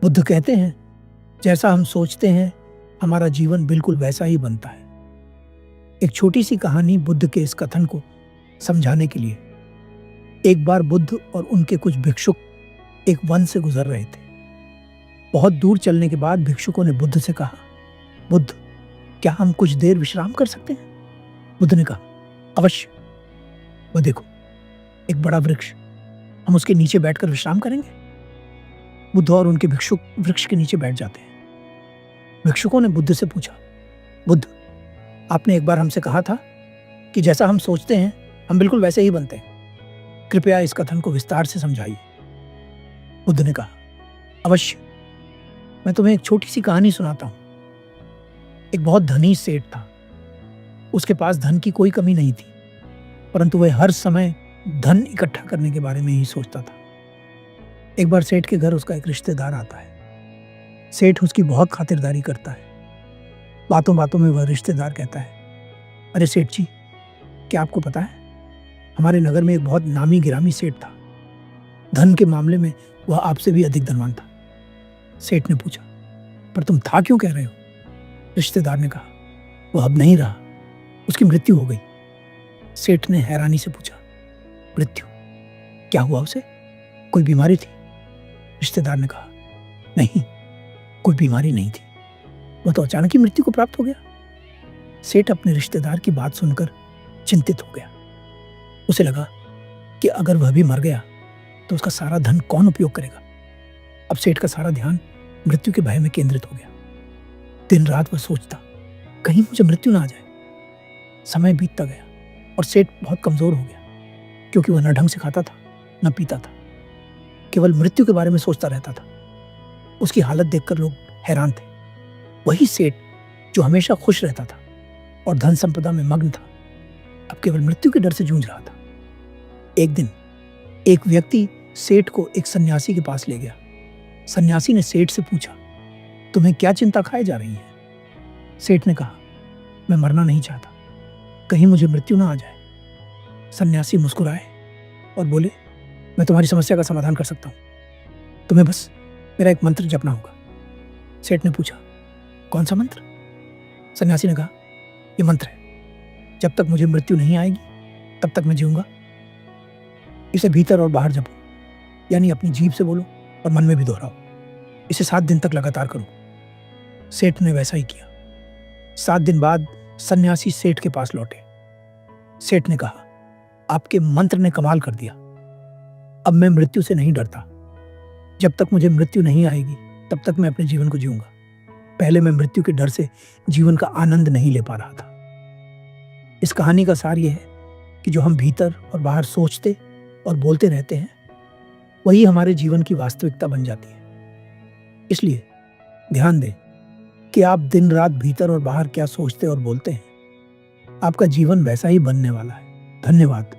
बुद्ध कहते हैं, जैसा हम सोचते हैं हमारा जीवन बिल्कुल वैसा ही बनता है। एक छोटी सी कहानी बुद्ध के इस कथन को समझाने के लिए। एक बार बुद्ध और उनके कुछ भिक्षुक एक वन से गुजर रहे थे। बहुत दूर चलने के बाद भिक्षुकों ने बुद्ध से कहा, बुद्ध, क्या हम कुछ देर विश्राम कर सकते हैं? बुद्ध ने कहा, अवश्य। वो देखो, एक बड़ा वृक्ष, हम उसके नीचे बैठकर विश्राम करेंगे। बुद्ध और उनके भिक्षुक वृक्ष के नीचे बैठ जाते हैं। भिक्षुकों ने बुद्ध से पूछा, बुद्ध, आपने एक बार हमसे कहा था कि जैसा हम सोचते हैं हम बिल्कुल वैसे ही बनते हैं। कृपया इस कथन को विस्तार से समझाइए। बुद्ध ने कहा, अवश्य। मैं तुम्हें एक छोटी सी कहानी सुनाता हूं। एक बहुत धनी सेठ था। उसके पास धन की कोई कमी नहीं थी, परंतु वह हर समय धन इकट्ठा करने के बारे में ही सोचता था। एक बार सेठ के घर उसका एक रिश्तेदार आता है। सेठ उसकी बहुत खातिरदारी करता है। बातों बातों में वह रिश्तेदार कहता है, अरे सेठ जी, क्या आपको पता है, हमारे नगर में एक बहुत नामी गिरामी सेठ था। धन के मामले में वह आपसे भी अधिक धनवान था। सेठ ने पूछा, पर तुम था क्यों कह रहे हो? रिश्तेदार ने कहा, वह अब नहीं रहा, उसकी मृत्यु हो गई। सेठ ने हैरानी से पूछा, मृत्यु? क्या हुआ उसे? कोई बीमारी थी? रिश्तेदार ने कहा, नहीं, कोई बीमारी नहीं थी, वह तो अचानक ही मृत्यु को प्राप्त हो गया। सेठ अपने रिश्तेदार की बात सुनकर चिंतित हो गया। उसे लगा कि अगर वह भी मर गया तो उसका सारा धन कौन उपयोग करेगा। अब सेठ का सारा ध्यान मृत्यु के भय में केंद्रित हो गया। दिन रात वह सोचता, कहीं मुझे मृत्यु ना आ जाए। समय बीतता गया और सेठ बहुत कमजोर हो गया, क्योंकि वह न ढंग से खाता था न पीता था, केवल मृत्यु के बारे में सोचता रहता था। उसकी हालत देखकर लोग हैरान थे। वही सेठ जो हमेशा खुश रहता था और धन संपदा में मग्न था, अब केवल मृत्यु के डर से जूझ रहा था। एक दिन एक व्यक्ति सेठ को एक सन्यासी के पास ले गया। सन्यासी ने सेठ से पूछा, तुम्हें क्या चिंता खाए जा रही है? सेठ ने कहा, मैं मरना नहीं चाहता, कहीं मुझे मृत्यु ना आ जाए। सन्यासी मुस्कुराए और बोले, मैं तुम्हारी समस्या का समाधान कर सकता हूं, तुम्हें बस मेरा एक मंत्र जपना होगा। सेठ ने पूछा, कौन सा मंत्र? सन्यासी ने कहा, यह मंत्र है, जब तक मुझे मृत्यु नहीं आएगी तब तक मैं जीऊंगा। इसे भीतर और बाहर जपो, यानी अपनी जीभ से बोलो और मन में भी दोहराओ। इसे 7 दिन तक लगातार करो। सेठ ने वैसा ही किया। 7 दिन बाद सन्यासी सेठ के पास लौटे। सेठ ने कहा, आपके मंत्र ने कमाल कर दिया। अब मैं मृत्यु से नहीं डरता। जब तक मुझे मृत्यु नहीं आएगी तब तक मैं अपने जीवन को जीऊंगा। पहले मैं मृत्यु के डर से जीवन का आनंद नहीं ले पा रहा था। इस कहानी का सार यह है कि जो हम भीतर और बाहर सोचते और बोलते रहते हैं, वही हमारे जीवन की वास्तविकता बन जाती है। इसलिए ध्यान दें कि आप दिन रात भीतर और बाहर क्या सोचते और बोलते हैं। आपका जीवन वैसा ही बनने वाला है। धन्यवाद।